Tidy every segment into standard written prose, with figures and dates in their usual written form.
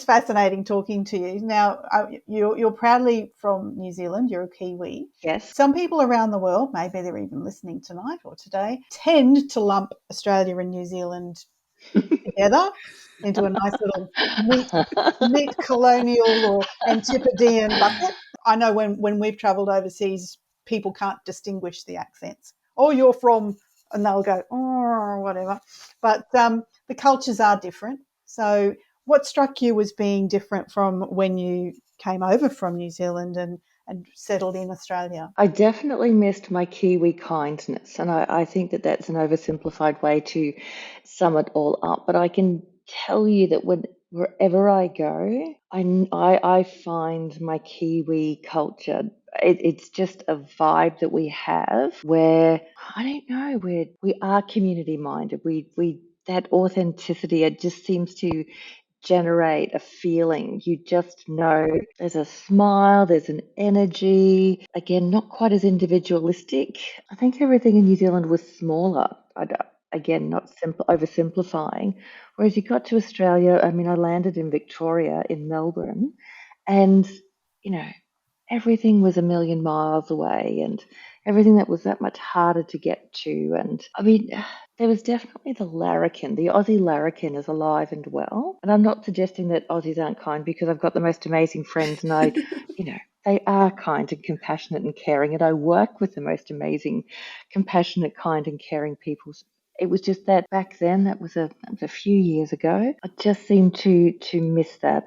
fascinating talking to you. Now, you're proudly from New Zealand. You're a Kiwi. Yes. Some people around the world, maybe they're even listening tonight or today, tend to lump Australia and New Zealand together into a nice little neat colonial or Antipodean bucket. I know when we've travelled overseas, people can't distinguish the accents. Oh, you're from, and they'll go, oh, whatever. But the cultures are different. So what struck you as being different from when you came over from New Zealand and settled in Australia? I definitely missed my Kiwi kindness, and I think that that's an oversimplified way to sum it all up. But I can tell you that wherever I go, I find my Kiwi culture. It's just a vibe that we have where I don't know, we are community minded. We that authenticity. It just seems to generate a feeling. You just know there's a smile, there's an energy. Again, not quite as individualistic. I think everything in New Zealand was smaller. Again, not oversimplifying. Whereas you got to Australia, I mean, I landed in Victoria, in Melbourne, and, you know, everything was a million miles away and everything that was that much harder to get to. And I mean, there was definitely the larrikin. The Aussie larrikin is alive and well. And I'm not suggesting that Aussies aren't kind, because I've got the most amazing friends and they are kind and compassionate and caring. And I work with the most amazing, compassionate, kind and caring people. It was just that back then, that was a few years ago. I just seemed to miss that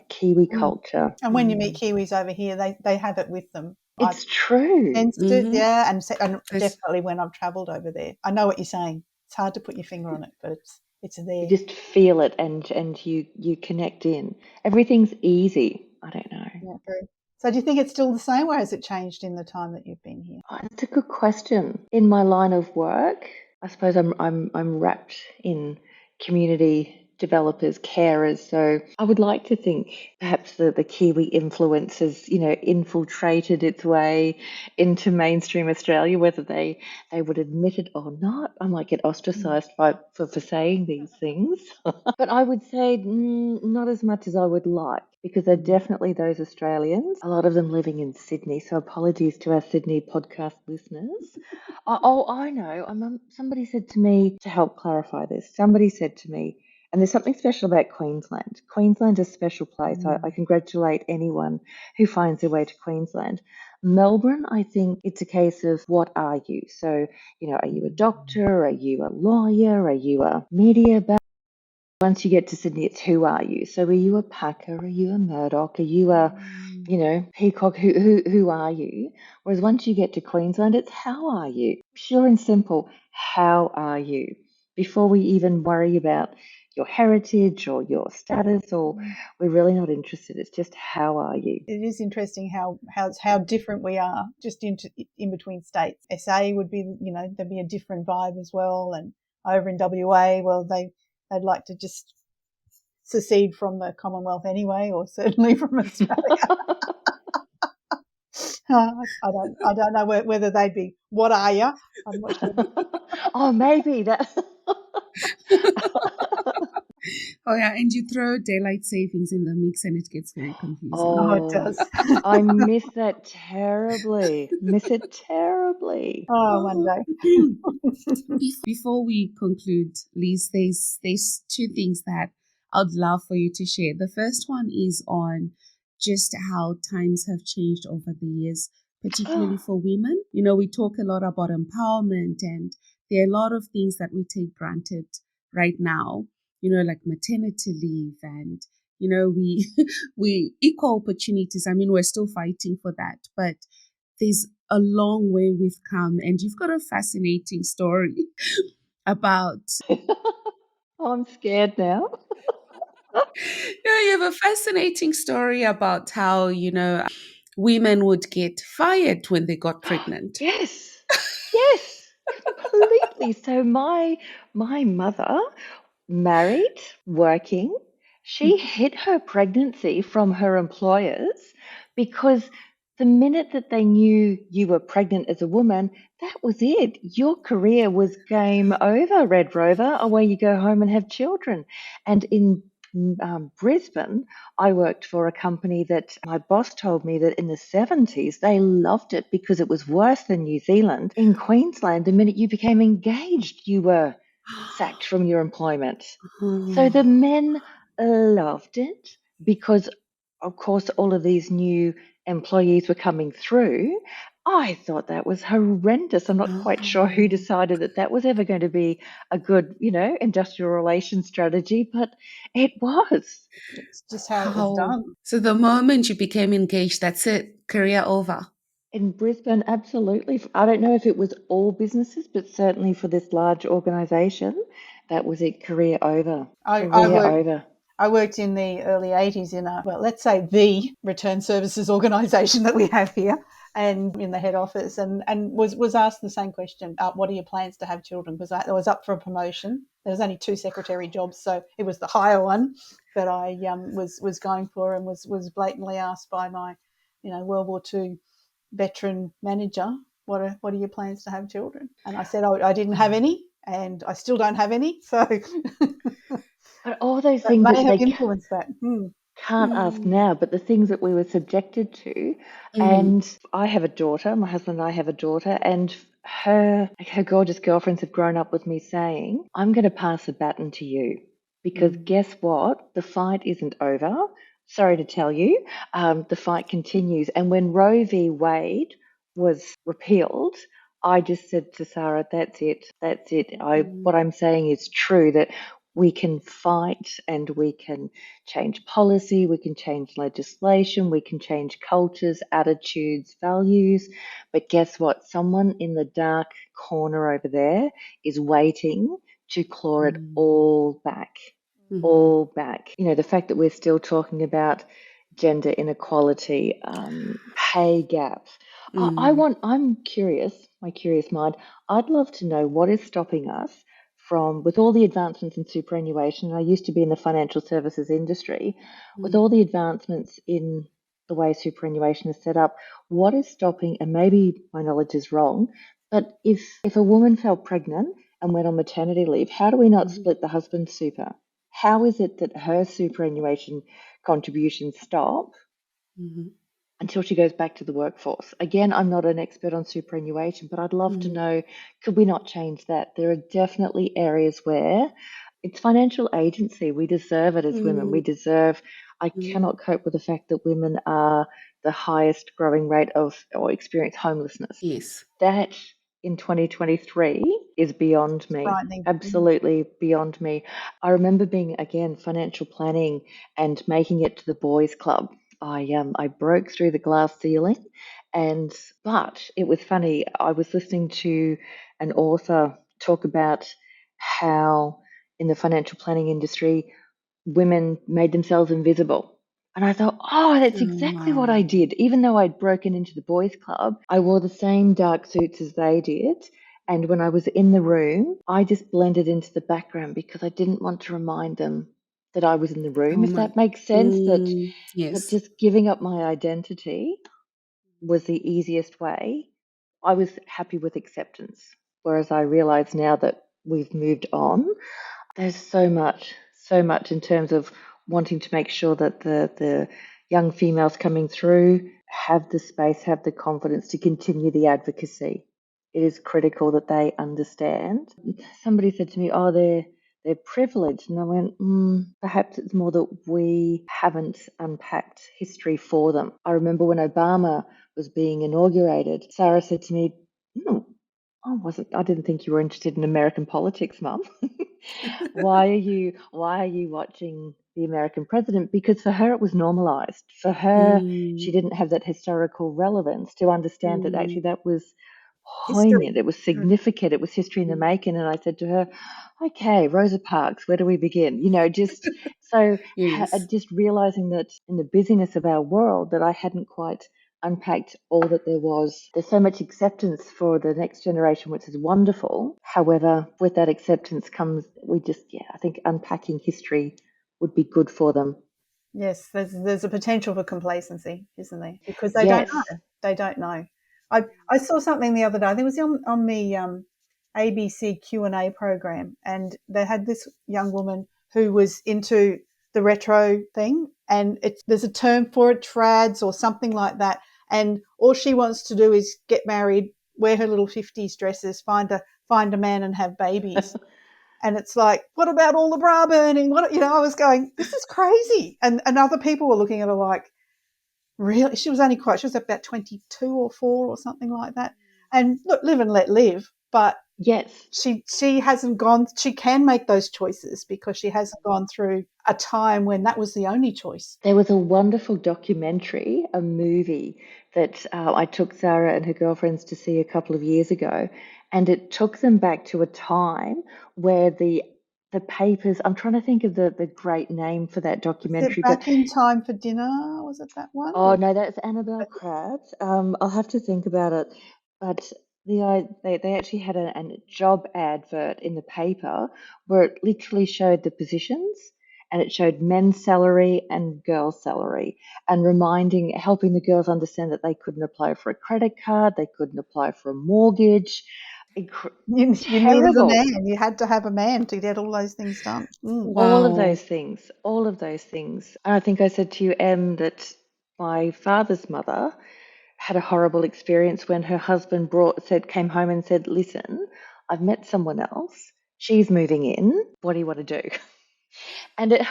Kiwi culture. And when you meet Kiwis over here, they have it with them. It's true. Sensed it, yeah, and definitely when I've travelled over there. I know what you're saying. It's hard to put your finger on it, but it's there. You just feel it and you connect in. Everything's easy. I don't know. Yeah, true. So do you think it's still the same, or has it changed in the time that you've been here? Oh, that's a good question. In my line of work, I suppose I'm wrapped in community developers, carers. So I would like to think perhaps the Kiwi influence has, infiltrated its way into mainstream Australia, whether they would admit it or not. I might get ostracised for saying these things. But I would say not as much as I would like, because they're definitely those Australians, a lot of them living in Sydney. So apologies to our Sydney podcast listeners. I know. Somebody said to me, to help clarify this, somebody said to me, and there's something special about Queensland. Queensland's a special place. I congratulate anyone who finds their way to Queensland. Melbourne, I think it's a case of what are you? So, are you a doctor? Are you a lawyer? Are you a media back? Once you get to Sydney, it's who are you? So are you a Packer? Are you a Murdoch? Are you a, Peacock? Who are you? Whereas once you get to Queensland, it's how are you? Pure and simple, how are you? Before we even worry about your heritage or your status, or we're really not interested. It's just how are you? It is interesting how different we are just in between states. SA would be, there'd be a different vibe as well, and over in WA, well, they'd like to just secede from the Commonwealth anyway, or certainly from Australia. I don't know whether they'd be, what are you? I'm not sure. Oh, maybe that. Oh, yeah, and you throw daylight savings in the mix and it gets very confusing. Oh, it does. I miss that terribly. Miss it terribly. Oh, one day. Before we conclude, Liz, there's two things that I'd love for you to share. The first one is on just how times have changed over the years, particularly for women. We talk a lot about empowerment, and there are a lot of things that we take granted right now, like maternity leave and, we equal opportunities. I mean, we're still fighting for that, but there's a long way we've come, and you've got a fascinating story about... Oh, I'm scared now. You have a fascinating story about how, women would get fired when they got pregnant. Yes, completely. So my mother, married, working, she hid her pregnancy from her employers because the minute that they knew you were pregnant as a woman, that was it. Your career was game over, Red Rover. Away you go home and have children. And in Brisbane, I worked for a company that my boss told me that in the 70s they loved it because it was worse than New Zealand. In Queensland, the minute you became engaged, you were sacked from your employment. So the men loved it because, of course, all of these new employees were coming through. I thought that was horrendous. I'm not quite sure who decided that that was ever going to be a good, industrial relations strategy, but it was. It's just how it was Wow. done. So the moment you became engaged, that's it, career over. In Brisbane, absolutely. I don't know if it was all businesses, but certainly for this large organisation, that was it, career over. I Career worked over. I worked in the early 80s in let's say the return services organisation that we have here, and in the head office, and was asked the same question, what are your plans to have children? Because I was up for a promotion. There was only 2 secretary jobs, so it was the higher one that I was going for, and was blatantly asked by my, World War II veteran manager, what are your plans to have children? And I said, I didn't have any, and I still don't have any, so But all those that things may that have they influenced that. can't ask now, but the things that we were subjected to. Mm. And I have a daughter, my husband and I have a daughter, and her gorgeous girlfriends have grown up with me saying, I'm going to pass the baton to you because guess what? The fight isn't over. Sorry to tell you, the fight continues. And when Roe v. Wade was repealed, I just said to Sarah, that's it. That's it. What I'm saying is true, that we can fight and we can change policy, we can change legislation, we can change cultures, attitudes, values. But guess what? Someone in the dark corner over there is waiting to claw it all back. All back. The fact that we're still talking about gender inequality, pay gaps. I'm curious, my curious mind, I'd love to know what is stopping us from, with all the advancements in superannuation. I used to be in the financial services industry. With all the advancements in the way superannuation is set up, what is stopping, and maybe my knowledge is wrong, but if a woman fell pregnant and went on maternity leave, how do we not split the husband's super? How is it that her superannuation contributions stop until she goes back to the workforce? Again, I'm not an expert on superannuation, but I'd love to know, could we not change that? There are definitely areas where it's financial agency. We deserve it as women. I cannot cope with the fact that women are the highest growing rate of or experience homelessness. Yes. That in 2023 is beyond me. Frightening. Absolutely beyond me. I remember being, again, financial planning and making it to the boys' club. I broke through the glass ceiling, but it was funny. I was listening to an author talk about how in the financial planning industry women made themselves invisible. And I thought, that's exactly what I Wow. did. Even though I'd broken into the boys' club, I wore the same dark suits as they did. And when I was in the room, I just blended into the background because I didn't want to remind them that I was in the room, Oh if my. that makes sense, that Yes. just giving up my identity was the easiest way. I was happy with acceptance. Whereas I realize now that we've moved on, there's so much in terms of wanting to make sure that the young females coming through have the space, have the confidence to continue the advocacy. It is critical that they understand. Somebody said to me, they're privileged. And I went, perhaps it's more that we haven't unpacked history for them. I remember when Obama was being inaugurated, Sarah said to me, I didn't think you were interested in American politics, Mum. Why are you watching the American president? Because for her it was normalized. For her, she didn't have that historical relevance to understand that actually that was History. poignant, it was significant, it was history in the making. And I said to her, okay, Rosa Parks, where do we begin? Just so Yes. just realizing that in the busyness of our world that I hadn't quite unpacked all that there was. There's so much acceptance for the next generation, which is wonderful. However, with that acceptance comes, I think unpacking history would be good for them. Yes, there's a potential for complacency, isn't there? Because they don't Yes. know. They don't know. I saw something the other day. I think it was on the ABC Q&A program, and they had this young woman who was into the retro thing, and there's a term for it, trads or something like that. And all she wants to do is get married, wear her little 50s dresses, find a man and have babies. And it's like, what about all the bra burning? I was going, this is crazy. And other people were looking at her like, really? She was about 22 or 4 or something like that. And look, live and let live. But yes, she can make those choices because she hasn't gone through a time when that was the only choice. There was a wonderful documentary, a movie that I took Sarah and her girlfriends to see a couple of years ago, and it took them back to a time where the papers, I'm trying to think of the great name for that Is documentary, it but Back in Time for Dinner? Was it that one? oh no, that's Annabelle Crabbs. I'll have to think about it. But they actually had a job advert in the paper where it literally showed the positions, and it showed men's salary and girls' salary, and helping the girls understand that they couldn't apply for a credit card, they couldn't apply for a mortgage. You knew as a Terrible. man. You had to have a man to get all those things done. All of Wow. those things, all of those things. I think I said to you, Em, that my father's mother had a horrible experience when her husband came home and said, "Listen, I've met someone else. She's moving in. What do you want to do?" And it,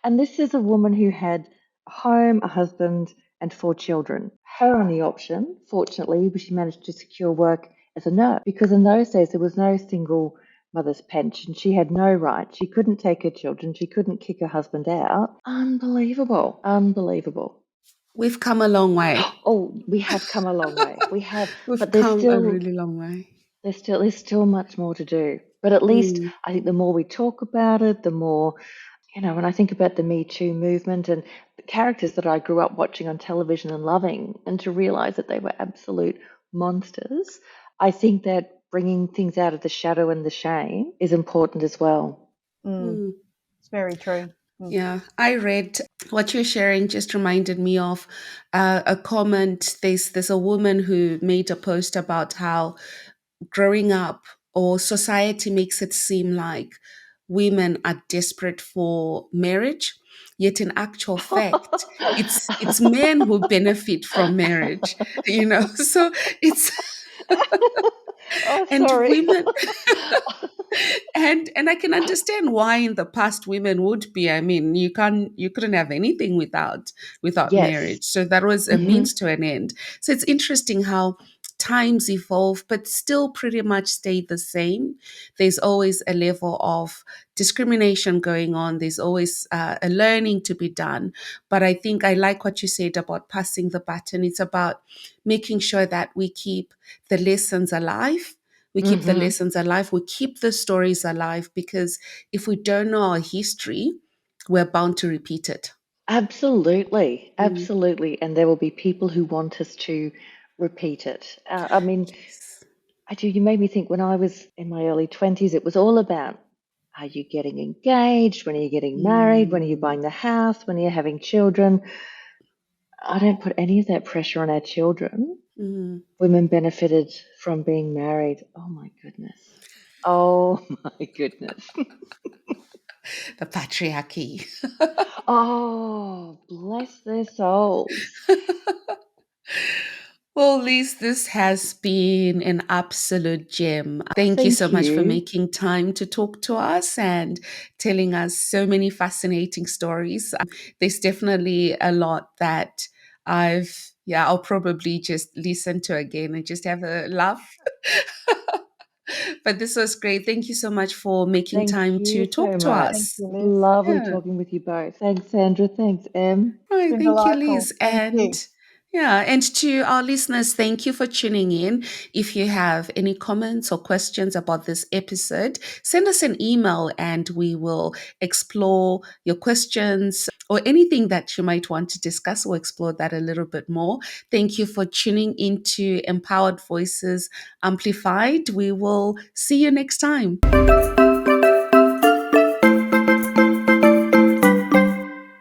and this is a woman who had a home, a husband, and 4 children. Her only option, fortunately, was she managed to secure work as a nurse, because in those days there was no single mother's pension. She had no right. She couldn't take her children. She couldn't kick her husband out. Unbelievable. Unbelievable. We've come a long way. Oh, we have come a long way. We have, We've but there's come a still really long way. there's still much more to do. But at least Mm. I think the more we talk about it, the more, when I think about the Me Too movement and the characters that I grew up watching on television and loving, and to realize that they were absolute monsters, I think that bringing things out of the shadow and the shame is important as well. Mm. It's very true. Yeah, I read what you're sharing just reminded me of a comment. There's a woman who made a post about how growing up or society makes it seem like women are desperate for marriage, yet in actual fact, it's men who benefit from marriage. So it's Oh, and sorry. women and I can understand why in the past women would be. I mean, you couldn't have anything without Yes. marriage. So that was a Hmm. means to an end. So it's interesting how times evolve but still pretty much stay the same. There's always a level of discrimination going on. There's always a learning to be done. But I think I like what you said about passing the baton. It's about making sure that we keep the lessons alive. We keep the Hmm. lessons alive. We keep the stories alive, because if we don't know our history, we're bound to repeat it. Absolutely, Mm. absolutely. And there will be people who want us to repeat it. I mean, you made me think when I was in my early 20s, it was all about, are you getting engaged? When are you getting married? When are you Mm. buying the house? When are you having children? I don't put any of that pressure on our children. Mm. Women benefited from being married. Oh my goodness. Oh my goodness. The patriarchy. Oh, bless their souls. Well, Liz, this has been an absolute gem. Thank you so Thank much for you. making time to talk to us and telling us so many fascinating stories. There's definitely a lot that I'll probably just listen to again and just have a laugh. But this was great. Thank you so much for making Thank time you to so talk to much. Thank us. you, Liz. Lovely Yeah. talking with you both. Thanks, Sandra. Thanks, Em. It's Right, been thank you, delightful. Liz. Thank you. And to our listeners, thank you for tuning in. If you have any comments or questions about this episode, send us an email and we will explore your questions or anything that you might want to discuss. We'll explore that a little bit more. Thank you for tuning into Empowered Voices Amplified. We will see you next time.